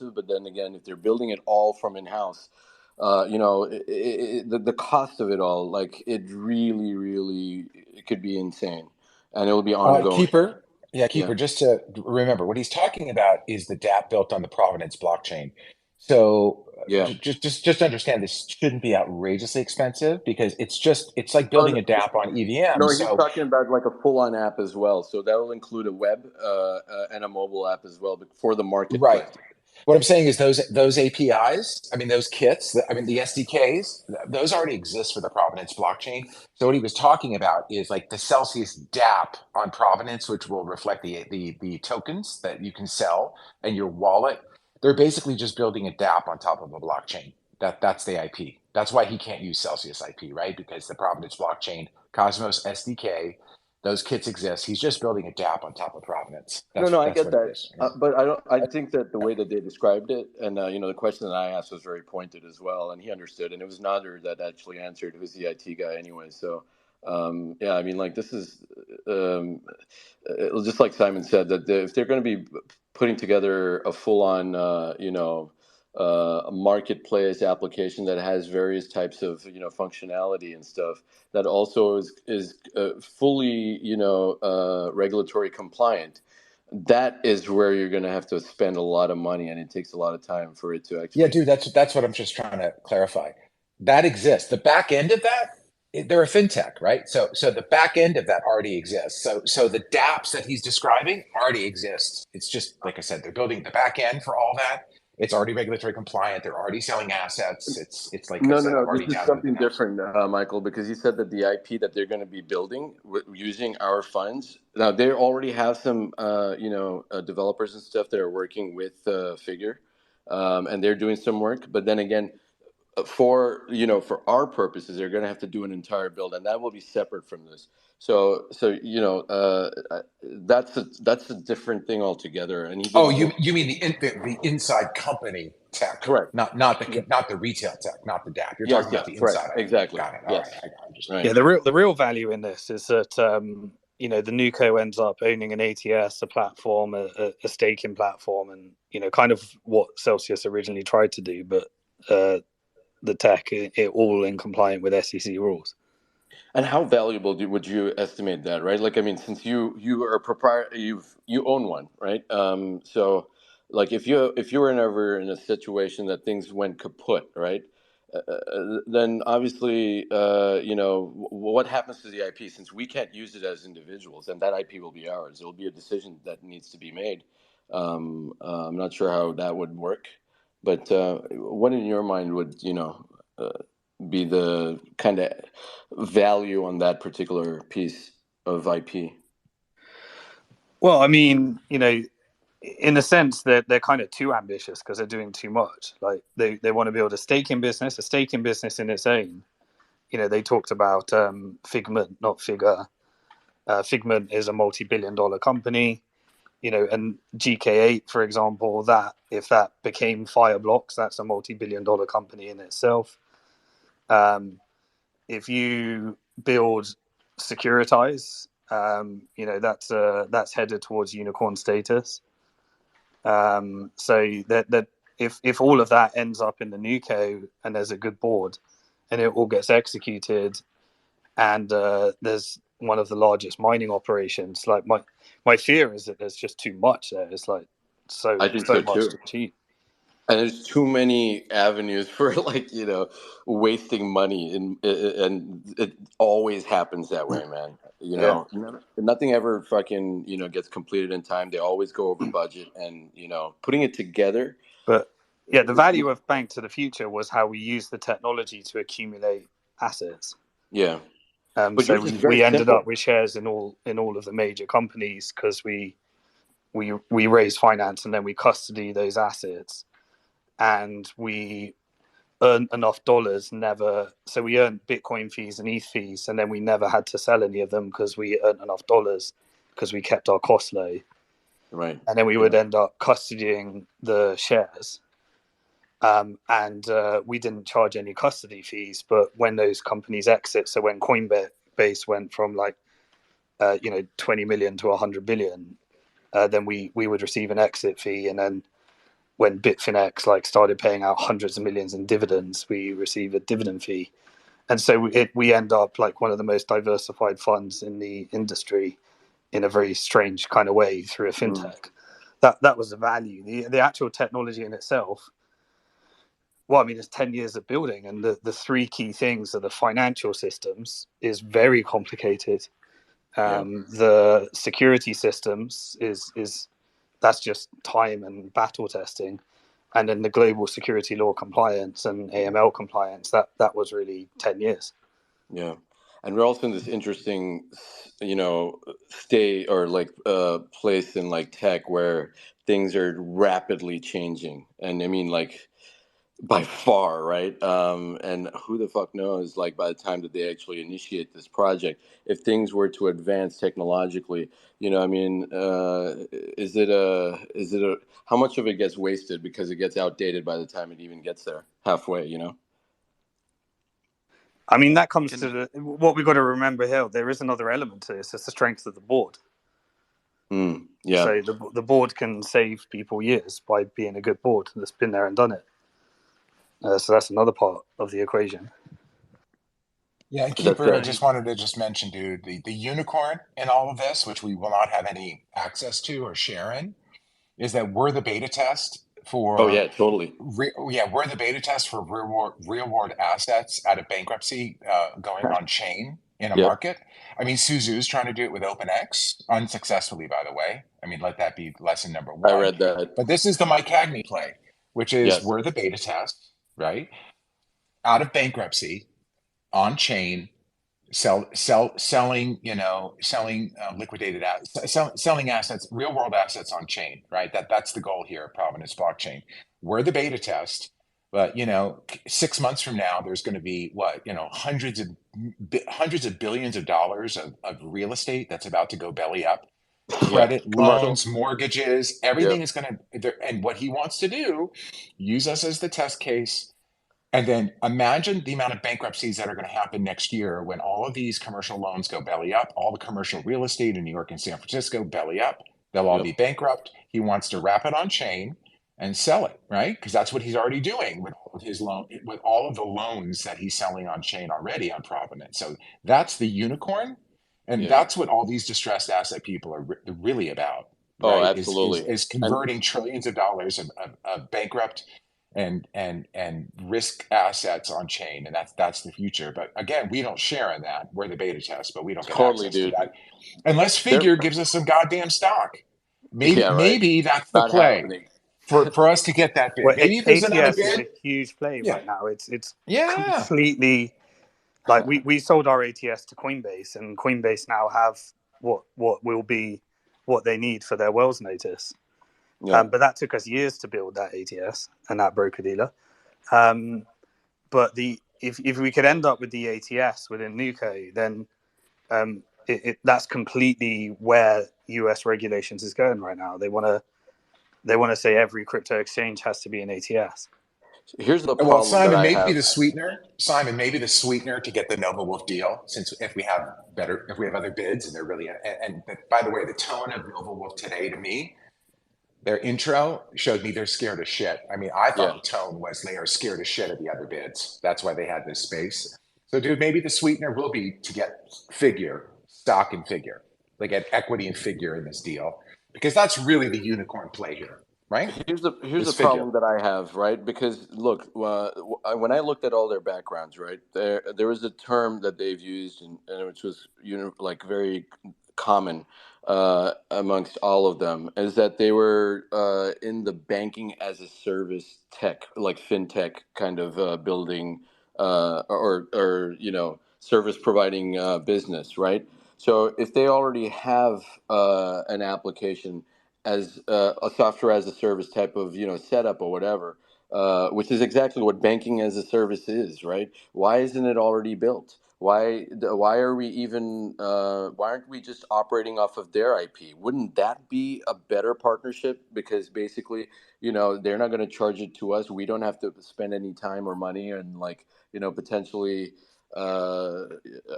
expensive. But then again, if they're building it all from in-house, the cost of it all, like it really, really, it could be insane, and it will be ongoing. Keeper, yeah, Yeah, Keeper, just to remember, what he's talking about is the dApp built on the Provenance blockchain. So yeah. just understand this shouldn't be outrageously expensive because it's like Oh, building a dApp on EVM. no, he's So talking about like a full-on app as well. So that will include a web and a mobile app as well, but for the right. marketplace. What I'm saying is those APIs, I mean those kits, I mean the SDKs, those already exist for the Provenance blockchain. So what he was talking about is like the Celsius dApp on Provenance, which will reflect the tokens that you can sell and your wallet. They're basically just building a dApp on top of a blockchain. That's the IP. That's why he can't use Celsius IP, right? Because the Provenance blockchain, Cosmos SDK, those kits exist. He's just building a dApp on top of Provenance. No, no, I That's get what it that, is. Yeah. but I don't. I think that the way that they described it, and the question that I asked was very pointed as well, and he understood. And it was Nader that actually answered, who's the IT guy anyway. So, yeah, I mean, like this is just like Simon said that if they're going to be putting together a full-on, a marketplace application that has various types of functionality and stuff that also is fully regulatory compliant, that is where you're going to have to spend a lot of money, and it takes a lot of time for it to Yeah, actually. dude, that's what I'm just trying to clarify. That exists. The back end of that, they're a fintech, right? So the back end of that already exists. So the dApps that he's describing already exist. It's just like I said, they're building the back end for all that. It's already regulatory compliant. They're already selling assets. It's like I No, no, said, no. I've This already is downloaded something them apps. different, Michael, because he said that the IP that they're going to be building using our funds. Now they already have some, developers and stuff that are working with Figure, and they're doing some work. But then again, for our purposes, they're going to have to do an entire build, and that will be separate from this. So that's a different thing altogether. And he Oh, didn't. you mean the inside company tech, Correct. not Yeah. not the retail tech, not the dApp. You're Yes. talking about Yes. the Correct. inside IP. Exactly. Got it. All right, Yes. I understand. Right. Yeah, the real value in this is that the Nuco ends up owning an ATS, a platform, a staking platform, and kind of what Celsius originally tried to do, but the tech it all in compliant with SEC rules. And how valuable would you estimate that, right? Like, I mean, since you are a proprietor, you own one, right? So, like, if you were ever in a situation that things went kaput, right? Then obviously, what happens to the IP since we can't use it as individuals, and that IP will be ours. It will be a decision that needs to be made. I'm not sure how that would work, but what in your mind would Uh, be the kind of value on that particular piece of IP? Well, I mean, in a sense, they're kind of too ambitious because they're doing too much. Like they want to build a staking business in its own. They talked about Figment, not Figure. Figment is a multi-billion-dollar company. And GK8, for example, that if that became Fireblocks, that's a multi-billion-dollar company in itself. If you build Securitize, that's headed towards unicorn status. So that if all of that ends up in the Nuco and there's a good board and it all gets executed and there's one of the largest mining operations, like my fear is that there's just too much there. It's like I think so so much too. to achieve. And there's too many avenues for like wasting money, and it always happens that way, man. Yeah, Nothing ever fucking gets completed in time. They always go over budget, and putting it together. but yeah, the value of Bank to the Future was how we used the technology to accumulate assets. Yeah, but So yours is very we ended up simple. with shares in all of the major companies because we raise finance and then we custody those assets and we earn enough dollars. So we earned Bitcoin fees and ETH fees, and then we never had to sell any of them because we earned enough dollars because we kept our costs low. Right. And then we would Yeah. end up custodying the shares. And we didn't charge any custody fees. But when those companies exit, so when Coinbase went from 20 million to 100 billion, then we would receive an exit fee, and then when Bitfinex like started paying out hundreds of millions in dividends, we receive a dividend fee, and so we end up like one of the most diversified funds in the industry in a very strange kind of way through a Mm. fintech. That was the value. The actual technology in itself, well, I mean, it's 10 years of building, and the three key things are the financial systems is very complicated. Yeah. The security systems is that's just time and battle testing, and then the global security law compliance and AML compliance, that was really 10 years. Yeah. And we're also in this interesting, state or like place in like tech where things are rapidly changing. And I mean, like by far, right? And who the fuck knows, like by the time that they actually initiate this project, if things were to advance technologically, I mean, how much of it gets wasted because it gets outdated by the time it even gets there halfway? I mean, that comes And to what we've got to remember here. There is another element to this. It's the strength of the board. Yeah. So the board can save people years by being a good board that's been there and done it. So that's another part of the equation. Yeah, and That's Keeper, I right. just wanted to just mention, dude, the unicorn in all of this, which we will not have any access to or share in, is that we're the beta test Oh for yeah, totally. we're the beta test for real world assets out of bankruptcy going on chain in a Yep. market. I mean, Suzu's trying to do it with OpenX unsuccessfully, by the way. I mean, let that be lesson number I one. read that. But this is the Mike Cagney play, which is Yes. we're the beta test, right? Out of bankruptcy on chain selling selling liquidated selling assets, real world assets on chain, right? That's the goal here at Provenance Blockchain. We're the beta test, but 6 months from now there's going to be what, hundreds of billions of dollars of real estate that's about to go belly up. Yeah. Credit, Commercial. loans, mortgages, everything Yep. is going to, and what he wants to do, use us as the test case. And then imagine the amount of bankruptcies that are going to happen next year when all of these commercial loans go belly up, all the commercial real estate in New York and San Francisco belly up. They'll all Yep. be bankrupt. He wants to wrap it on chain and sell it, right? Because that's what he's already doing with all of his loan, with all of the loans that he's selling on chain already on Provenance. So that's the unicorn, and Yeah. that's what all these distressed asset people are really about, Oh, right? absolutely. Is And converting trillions of dollars of bankrupt and risk assets on chain, and that's the future. But again, we don't share in that. We're the beta test, but we don't get totally, access to dude. that unless They're Figure gives us some goddamn stock. Maybe yeah, right. maybe that's the Not play happening. for us to get that bid. Well, Maybe if there's another ATS is bid, a huge play yeah, right now. It's yeah. completely like we sold our ATS to Coinbase, and Coinbase now have what will be what they need for their Wells notice. Yeah. But that took us years to build that ATS and that broker dealer. Um, but if we could end up with the ATS within Nuco, then that's completely where US regulations is going right now. They want to say every crypto exchange has to be an ATS. Here's the Well, problem that Simon, I maybe have. the sweetener. Simon, maybe the sweetener to get the Nova Wolf deal, since if we have other bids, and they're really, and by the way, the tone of Nova Wolf today to me, their intro showed me they're scared of shit. I mean, I thought Yeah. the tone was they are scared of shit of the other bids. That's why they had this space. So, dude, maybe the sweetener will be to get Figure, stock and Figure, like get equity and Figure in this deal, because that's really the unicorn play here, right? Here's the Is Figure. problem that I have, right? Because look, when I looked at all their backgrounds, right, there was a term that they've used, and which was like very common amongst all of them, is that they were in the banking as a service tech, like fintech kind of building or service providing business, right? So if they already have an application as a software as a service type of setup or whatever, which is exactly what banking as a service is, right? Why isn't it already built? Why are we even why aren't we just operating off of their IP? Wouldn't that be a better partnership? Because basically, they're not going to charge it to us. We don't have to spend any time or money, and like potentially uh,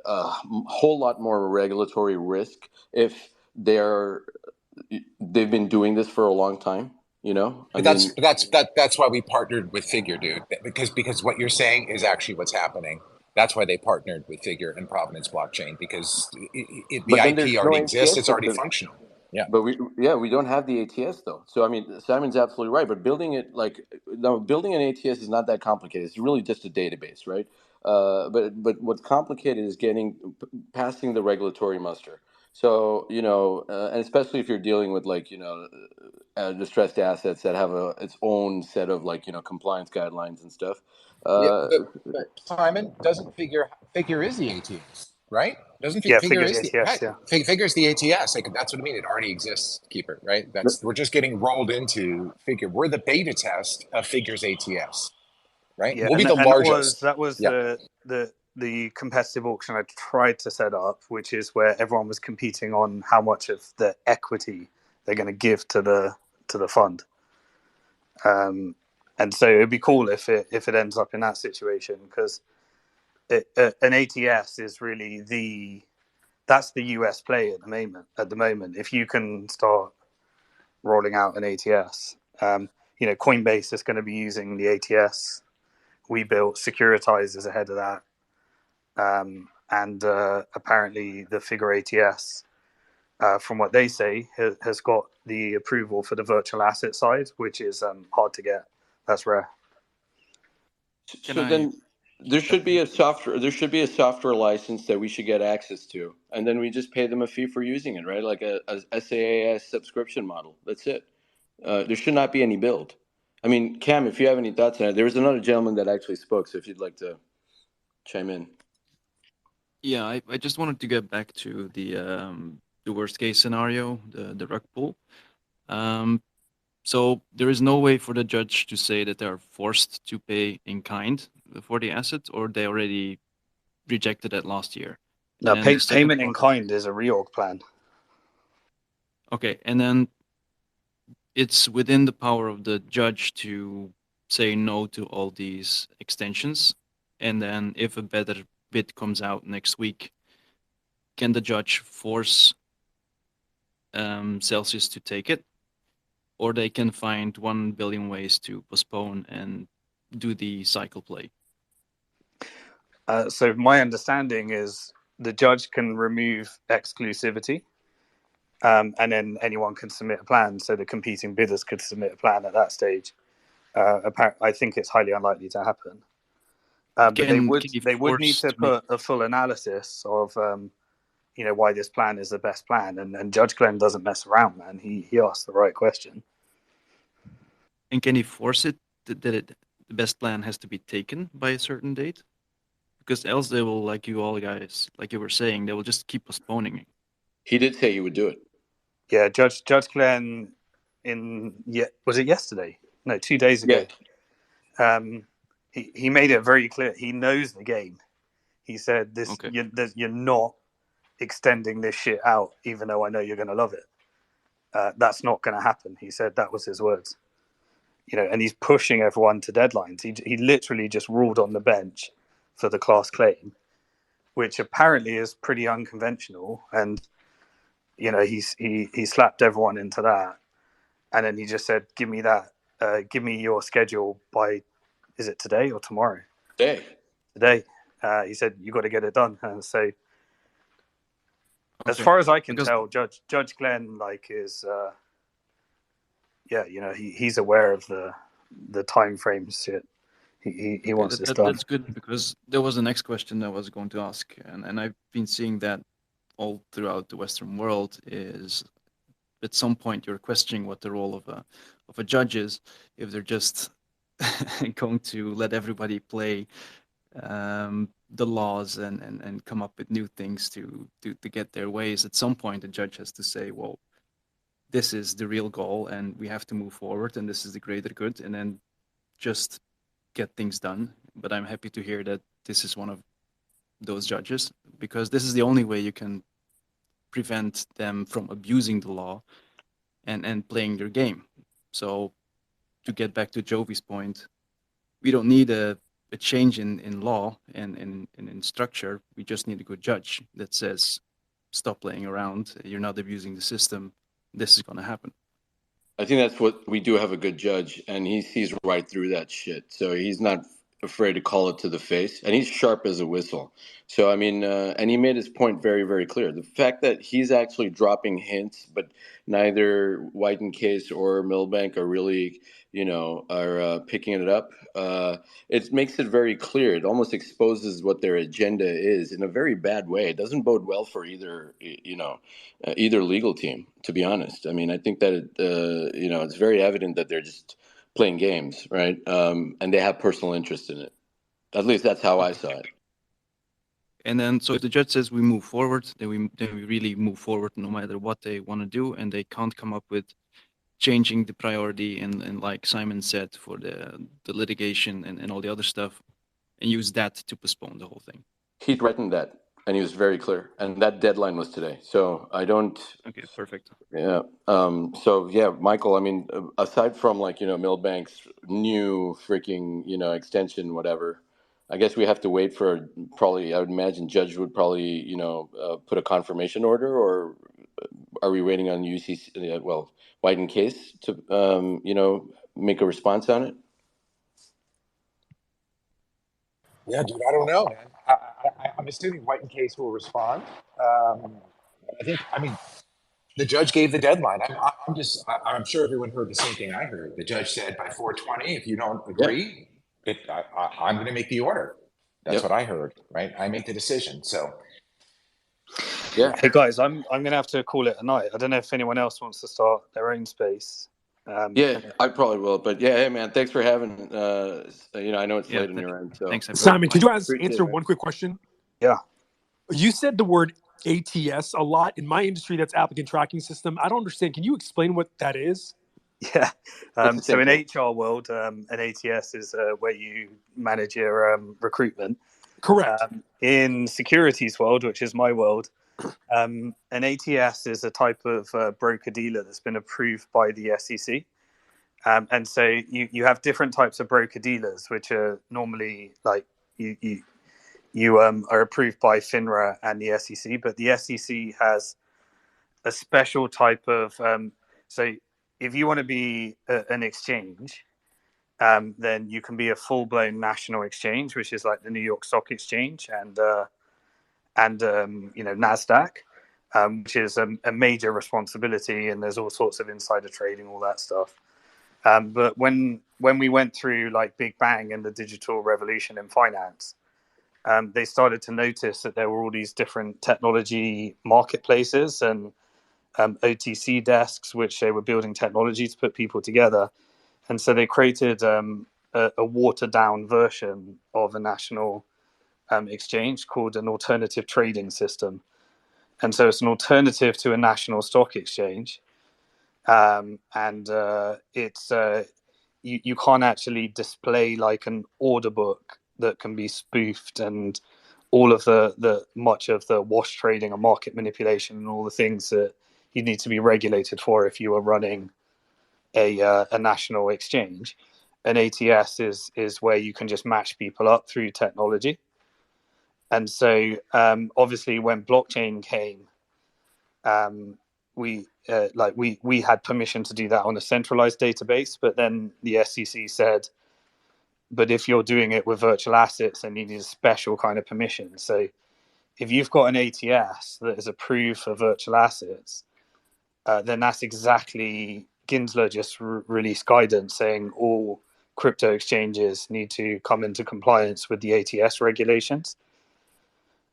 a whole lot more regulatory risk if they've been doing this for a long time. I But mean, that's why we partnered with Figure, dude. Because what you're saying is actually what's happening. That's why they partnered with Figure and Provenance Blockchain, because the but then IP there's no already exists. ATS It's though, already because functional. Yeah. but we don't have the ATS though. So I mean, Simon's absolutely right. But building it like no, building an ATS is not that complicated. It's really just a database, right? But what's complicated is passing the regulatory muster. So and especially if you're dealing with like distressed assets that have its own set of like compliance guidelines and stuff. Yeah, Uh, but Simon doesn't figure is the ATS, right? Doesn't Yeah, figure figures is the ATS. right? Yeah, Figures the ATS. Like that's what I mean. It already exists, Keeper. Right? We're just getting rolled into Figure. We're the beta test of Figures ATS. Right? yeah, We'll be and the and that was largest. that was Yeah. the competitive auction I tried to set up, which is where everyone was competing on how much of the equity they're going to give to the fund. And so it'd be cool if it ends up in that situation, because an ATS is really that's the US play at the moment. If you can start rolling out an ATS, Coinbase is going to be using the ATS we built. Securitize is ahead of that, and apparently the Figure ATS, from what they say, has got the approval for the virtual asset side, which is hard to get. That's rare. Can So I? then there should be a software license that we should get access to, and then we just pay them a fee for using it, right? Like a SaaS subscription model. That's it. There should not be any build. I mean, Cam, if you have any thoughts on it, there was another gentleman that actually spoke. So if you'd like to chime in. Yeah, I just wanted to get back to the worst case scenario, the rug pull. Um, so there is no way for the judge to say that they are forced to pay in kind for the asset, or they already rejected that last year. No, And then the second payment in part, kind is a reorg plan. okay, and then it's within the power of the judge to say no to all these extensions. And then if a better bid comes out next week, can the judge force Celsius to take it? Or they can find 1 billion ways to postpone and do the cycle play. So my understanding is the judge can remove exclusivity, and then anyone can submit a plan. So the competing bidders could submit a plan at that stage. I think it's highly unlikely to happen. But they Can would he they would need force to to make? put a full analysis of why this plan is the best plan. And Judge Glenn doesn't mess around, man. He asked the right question. And can he force it that the best plan has to be taken by a certain date? Because else they will, like you all guys, like you were saying, they will just keep postponing it. He did say he would do it. Yeah, Judge Glenn was it yesterday? No, 2 days Yeah. ago. He made it very clear. He knows the game. He said this Okay. you're not extending this shit out, even though I know you're going to love it. That's not going to happen. He said that was his words. And he's pushing everyone to deadlines. He literally just ruled on the bench for the class claim, which apparently is pretty unconventional. And he slapped everyone into that, and then he just said, "Give me that. Give me your schedule by, is it today or tomorrow? Hey. Today." He said, "You got to get it done." And so, as Okay. far as I can Because tell, Judge Glenn is he's aware of the time frame shit. He okay, wants this done. that's good, because there was the next question I was going to ask, and I've been seeing that all throughout the Western world is at some point you're questioning what the role of a judge is, if they're just going to let everybody play the laws and come up with new things to get their ways. At some point, the judge has to say, well, this is the real goal and we have to move forward and this is the greater good, and then just get things done. But I'm happy to hear that this is one of those judges, because this is the only way you can prevent them from abusing the law and playing their game. So to get back to Jovi's point, we don't need a change in law and in structure. We just need a good judge that says, stop playing around, you're not abusing the system, this is going to happen. I think that's what we do have a good judge, and he sees right through that shit. So he's not afraid to call it to the face, and he's sharp as a whistle. So I mean, and he made his point very, very clear. The fact that he's actually dropping hints, but neither White and Case or Milbank are really, are picking it up. It makes it very clear. It almost exposes what their agenda is in a very bad way. It doesn't bode well for either legal team, to be honest. I mean, I think that it's very evident that they're just playing games, right? And they have personal interest in it. At least that's how I saw it. And then, so if the judge says we move forward, then we really move forward no matter what they want to do, and they can't come up with changing the priority and like Simon said, for the litigation and all the other stuff, and use that to postpone the whole thing. He threatened that, and he was very clear, and that deadline was today. So I don't. Okay, perfect. Yeah. So yeah, Michael. I mean, aside from Milbank's new freaking extension, whatever. I guess we have to wait for probably. I would imagine Judge would probably put a confirmation order, or are we waiting on UCC? White and Case to make a response on it? Yeah, dude, I don't know, man. I'm assuming White and Case will respond. I mean, the judge gave the deadline. I'm sure everyone heard the same thing I heard. The judge said by 4:20, if you don't agree, I'm going to make the order. That's what I heard, right? I make the decision. So, yeah. Hey guys, I'm going to have to call it a night. I don't know if anyone else wants to start their own space. Yeah, I probably will. But yeah, hey man, thanks for having. I know it's late on your end. So thanks, Simon, could you Appreciate answer it. one quick question? Yeah. You said the word ATS a lot. In my industry, that's applicant tracking system. I don't understand. Can you explain what that is? Yeah. It's the So same in thing. HR world, an ATS is where you manage your recruitment. Correct. In securities world, which is my world, an ATS is a type of broker dealer that's been approved by the SEC. And so you have different types of broker dealers, which are normally like you are approved by FINRA and the SEC, but the SEC has a special type of so if you want to be an exchange, then you can be a full-blown national exchange, which is like the New York Stock Exchange and NASDAQ, which is a major responsibility, and there's all sorts of insider trading, all that stuff. But when we went through like Big Bang and the digital revolution in finance, they started to notice that there were all these different technology marketplaces and OTC desks, which they were building technology to put people together. And so they created a watered down version of a national exchange called an alternative trading system. And so it's an alternative to a national stock exchange. It's you can't actually display like an order book that can be spoofed and all of the much of the wash trading and market manipulation and all the things that you need to be regulated for if you are running a national exchange. An ATS is where you can just match people up through technology. And so obviously when blockchain came, we had permission to do that on a centralized database, but then the SEC said, but if you're doing it with virtual assets, then you need a special kind of permission. So if you've got an ATS that is approved for virtual assets, then that's exactly, Gensler just released guidance saying all crypto exchanges need to come into compliance with the ATS regulations.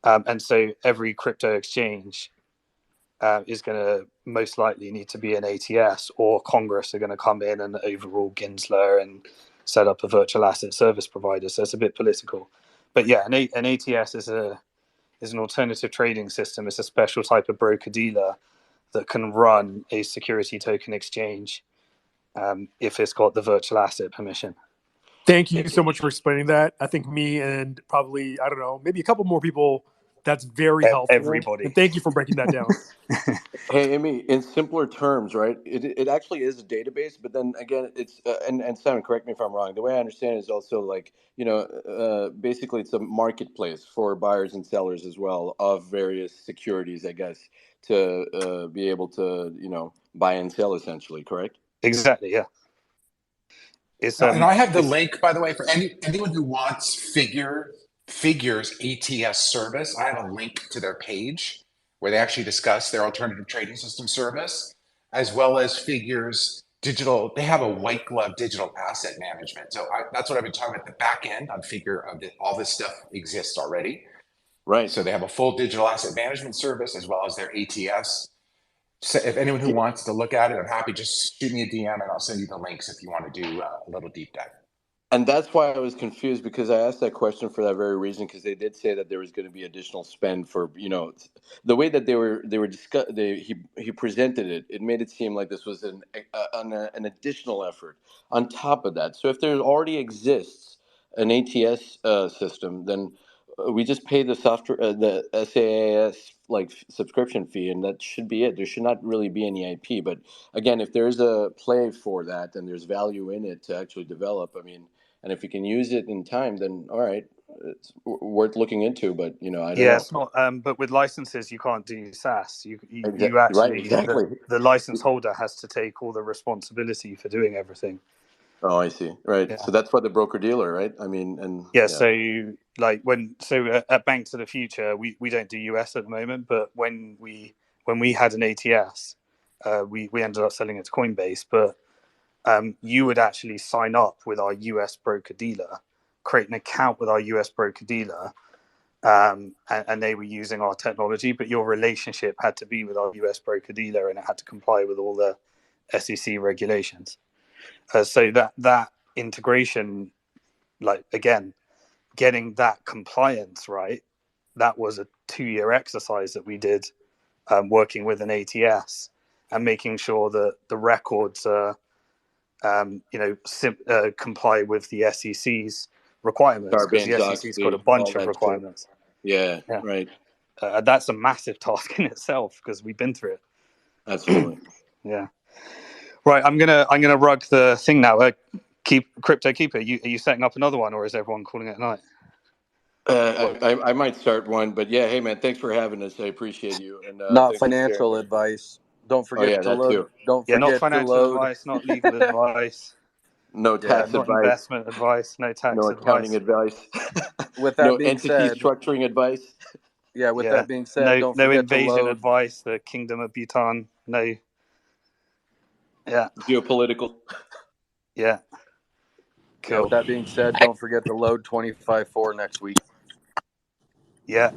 And so every crypto exchange is going to most likely need to be an ATS, or Congress are going to come in and overrule Gensler and set up a virtual asset service provider. So it's a bit political. But yeah, an ATS is an alternative trading system. It's a special type of broker dealer that can run a security token exchange if it's got the virtual asset permission. Thank you so much for explaining that. I think me and probably, I don't know, maybe a couple more people, that's very helpful. Everybody. And thank you for breaking that down. Hey, Amy, in simpler terms, right? It actually is a database, but then again, it's and Simon, correct me if I'm wrong. The way I understand it is also like basically it's a marketplace for buyers and sellers as well of various securities, I guess, to be able to buy and sell essentially, correct? Exactly. Yeah. It's And I have the link, by the way, for anyone who wants Figures ATS service. I have a link to their page where they actually discuss their alternative trading system service, as well as Figures digital. They have a white glove digital asset management. So that's what I've been talking about. The back end on Figure, all this stuff exists already. Right. So they have a full digital asset management service as well as their ATS. So if anyone who wants to look at it, I'm happy. Just shoot me a DM and I'll send you the links if you want to do a little deep dive. And that's why I was confused, because I asked that question for that very reason, because they did say that there was going to be additional spend for, the way that they were he presented it. It made it seem like this was an additional effort on top of that. So if there already exists an ATS system, then we just pay the software, the SaaS subscription fee, and that should be it. There should not really be any IP. But again, if there's a play for that and there's value in it to actually develop, I mean. And if you can use it in time, then all right, it's worth looking into. But I don't know. it's not. But with licenses, you can't do SaaS. You Right, actually exactly. the license holder has to take all the responsibility for doing everything. Oh, I see. Right. Yeah. So that's why the broker dealer, right? I mean, and yeah. So at Bank to the Future, we don't do US at the moment, but when we had an ATS, we ended up selling it to Coinbase, but. You would actually sign up with our US broker dealer, create an account with our US broker dealer, and they were using our technology, but your relationship had to be with our US broker dealer and it had to comply with all the SEC regulations. So that integration, again, getting that compliance right, that was a 2-year exercise that we did, working with an ATS and making sure that the records comply with the SEC's requirements, because the SEC's got a bunch of requirements. Yeah, right. That's a massive task in itself because we've been through it. Absolutely. Yeah. Right. I'm gonna rug the thing now. Crypto Keeper. Are you setting up another one, or is everyone calling it a night? I might start one, but yeah, hey man, thanks for having us. I appreciate you. And not financial advice. Don't forget to load. Too. Don't forget not financial to load. advice, not legal advice. No tax not advice. Investment advice. No tax no accounting advice. With that no being entity said, structuring advice. Yeah. With that being said, don't no forget invasion to load. advice. The Kingdom of Bhutan. No. Yeah. Geopolitical. Yeah. Cool. Yeah, with that being said, don't forget to load 25.4 next week. Yeah.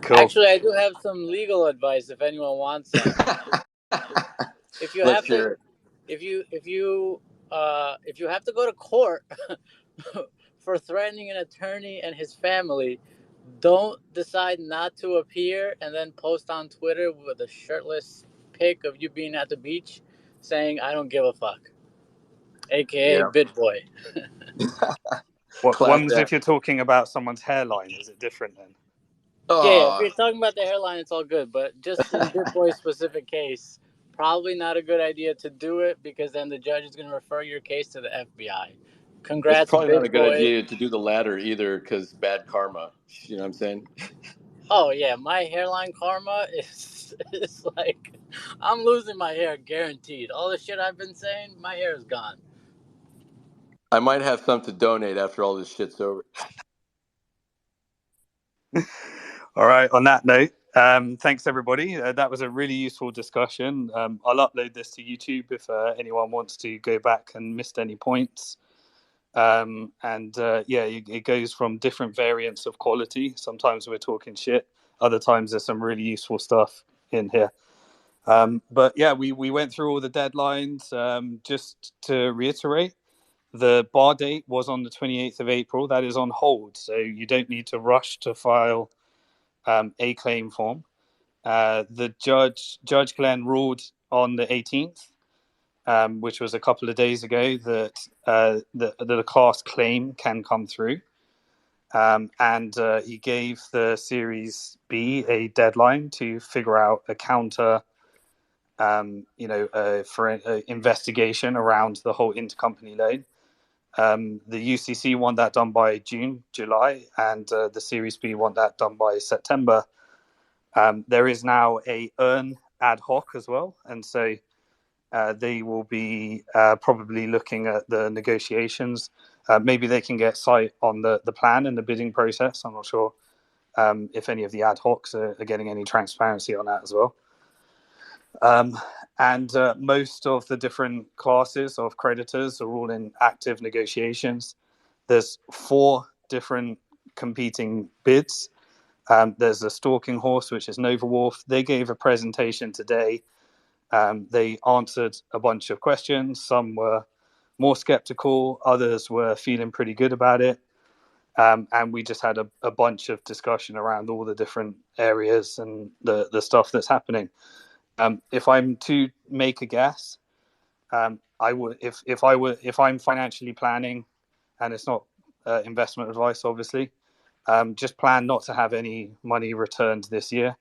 Cool. Actually, I do have some legal advice if anyone wants some. If you have to, if you have to go to court for threatening an attorney and his family, don't decide not to appear and then post on Twitter with a shirtless pic of you being at the beach saying "I don't give a fuck," aka BitBoy. What ones if you're talking about someone's hairline? Is it different then? Yeah, if you're talking about the hairline, it's all good. But just in BitBoy's specific case, probably not a good idea to do it because then the judge is going to refer your case to the FBI. Congrats, it's probably not a good BitBoy. idea to do the latter either, because bad karma. You know what I'm saying? Oh yeah, my hairline karma is like I'm losing my hair guaranteed. All the shit I've been saying, my hair is gone. I might have some to donate after all this shit's over. All right. On that note, thanks everybody. That was a really useful discussion. I'll upload this to YouTube if anyone wants to go back and missed any points. It goes from different variants of quality. Sometimes we're talking shit. Other times there's some really useful stuff in here. We went through all the deadlines. Just to reiterate, the bar date was on the 28th of April. That is on hold, so you don't need to rush to file a claim form. The Judge Glenn ruled on the 18th, which was a couple of days ago, that the class claim can come through. And he gave the Series B a deadline to figure out a counter, for an investigation around the whole intercompany loan. The UCC want that done by July, and the Series B want that done by September. There is now a earn ad hoc as well, and so They will be probably looking at the negotiations. Maybe they can get sight on the plan and the bidding process. I'm not sure if any of the ad hocs are getting any transparency on that as well. And most of the different classes of creditors are all in active negotiations. There's 4 different competing bids. There's a stalking horse, which is Nova Wharf. They gave a presentation today. They answered a bunch of questions. Some were more skeptical, others were feeling pretty good about it. And we just had a bunch of discussion around all the different areas and the stuff that's happening. If I'm to make a guess, I would if I'm financially planning, and it's not investment advice, obviously, just plan not to have any money returned this year.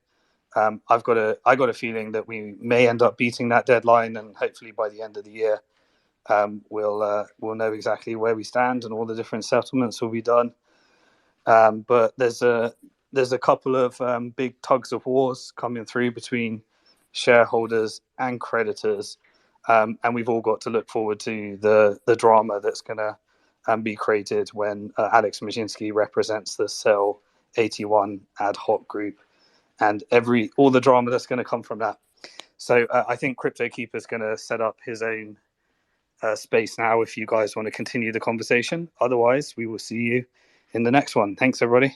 I got a feeling that we may end up beating that deadline, and hopefully by the end of the year, we'll know exactly where we stand, and all the different settlements will be done. But there's a couple of big tugs of wars coming through between shareholders and creditors, and we've all got to look forward to the drama that's going to be created when Alex Majinsky represents the Cell 81 ad hoc group, and all the drama that's going to come from that. So I think Crypto Keeper is going to set up his own space now if you guys want to continue the conversation. Otherwise, we will see you in the next one. Thanks, everybody.